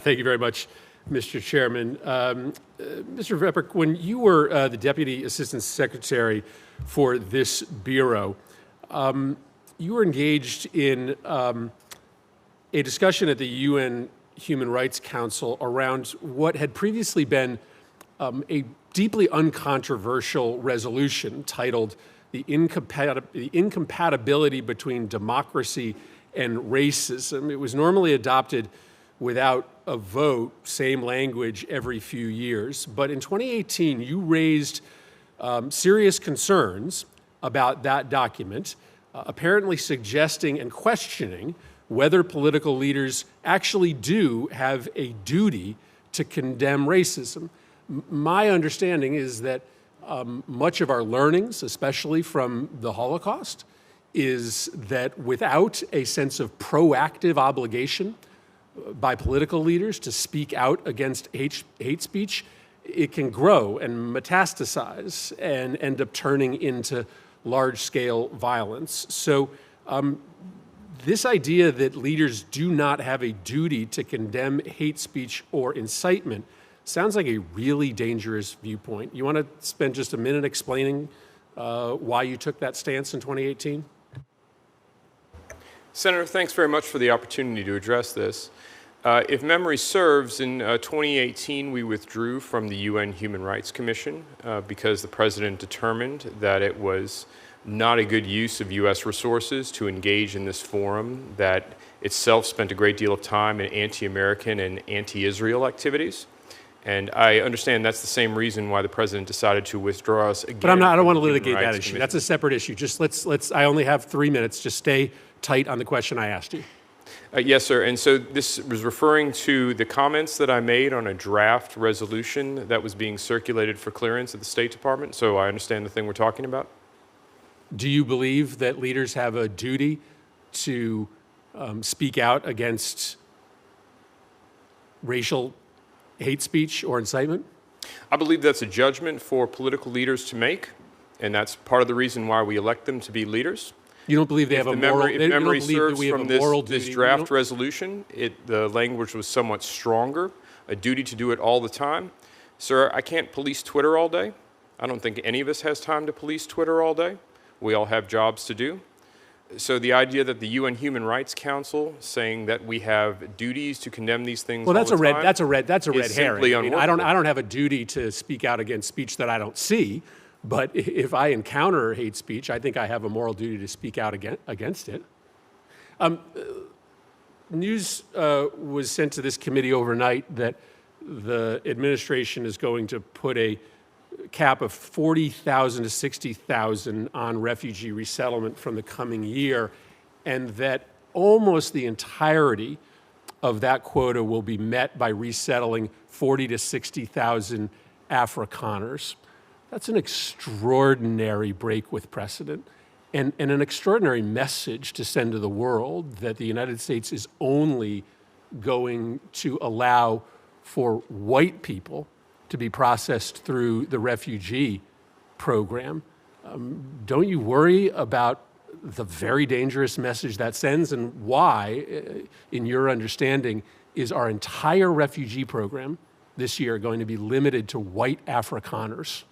Thank you very much, Mr. Chairman. Mr. Veprek, when you were the Deputy Assistant Secretary for this Bureau, you were engaged in a discussion at the UN Human Rights Council around what had previously been a deeply uncontroversial resolution titled the incompatibility between democracy and racism. It was normally adopted without a vote, same language every few years. But in 2018, you raised serious concerns about that document, apparently suggesting and questioning whether political leaders actually do have a duty to condemn racism. My understanding is that much of our learnings, especially from the Holocaust, is that without a sense of proactive obligation by political leaders to speak out against hate speech, it can grow and metastasize and end up turning into large-scale violence. So this idea that leaders do not have a duty to condemn hate speech or incitement sounds like a really dangerous viewpoint. You want to spend just a minute explaining why you took that stance in 2018? Senator, thanks very much for the opportunity to address this. If memory serves, in 2018 we withdrew from the UN Human Rights Commission because the President determined that it was not a good use of U.S. resources to engage in this forum that itself spent a great deal of time in anti-American and anti-Israel activities. And I understand that's the same reason why the President decided to withdraw us again. But I don't want to litigate that issue. That's a separate issue. Just let's, I only have 3 minutes. Just stay tight on the question I asked you. Yes, sir. And so this was referring to the comments that I made on a draft resolution that was being circulated for clearance at the State Department. So I understand the thing we're talking about. Do you believe that leaders have a duty to speak out against racial hate speech or incitement? I believe that's a judgment for political leaders to make, and that's part of the reason why we elect them to be leaders. You don't believe they have a moral duty? If memory serves from this draft resolution, the language was somewhat stronger, a duty to do it all the time. Sir, I can't police Twitter all day. I don't think any of us has time to police Twitter all day. We all have jobs to do. So the idea that the UN Human Rights Council saying that we have duties to condemn these things well, that's all the a red time that's a red herring. I mean, I don't have a duty to speak out against speech that I don't see, but if I encounter hate speech, I think I have a moral duty to speak out against it. News was sent to this committee overnight that the administration is going to put a cap of 40,000 to 60,000 on refugee resettlement from the coming year, and that almost the entirety of that quota will be met by resettling 40 to 60,000 Afrikaners. That's an extraordinary break with precedent and an extraordinary message to send to the world that the United States is only going to allow for white people to be processed through the refugee program. Don't you worry about the very dangerous message that sends, and why, in your understanding, is our entire refugee program this year going to be limited to white Afrikaners?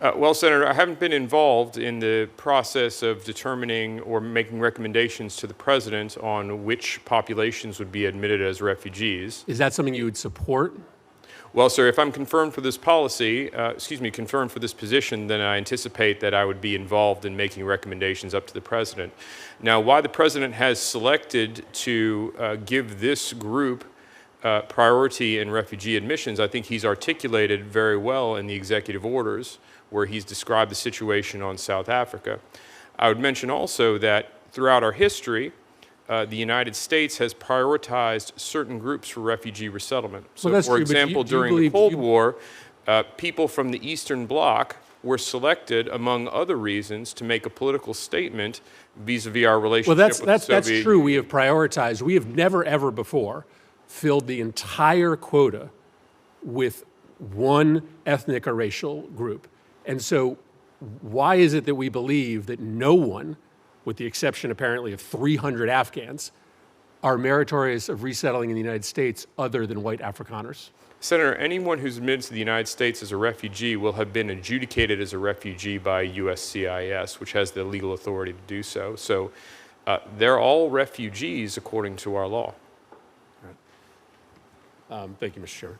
Well, Senator, I haven't been involved in the process of determining or making recommendations to the President on which populations would be admitted as refugees. Is that something you would support? Well, sir, if I'm confirmed for this policy, confirmed for this position, then I anticipate that I would be involved in making recommendations up to the President. Now, why the President has selected to give this group priority in refugee admissions, I think he's articulated very well in the executive orders where he's described the situation on South Africa. I would mention also that throughout our history, the United States has prioritized certain groups for refugee resettlement. So, well, for example, during the Cold War, people from the Eastern Bloc were selected, among other reasons, to make a political statement vis-a-vis our relationship with the Soviet That's true. We have prioritized. We have never, ever before filled the entire quota with one ethnic or racial group. And so why is it that we believe that no one, with the exception apparently of 300 Afghans, are meritorious of resettling in the United States other than white Afrikaners? Senator, anyone who's admitted to the United States as a refugee will have been adjudicated as a refugee by USCIS, which has the legal authority to do so. So they're all refugees according to our law. Thank you, Mr. Chairman.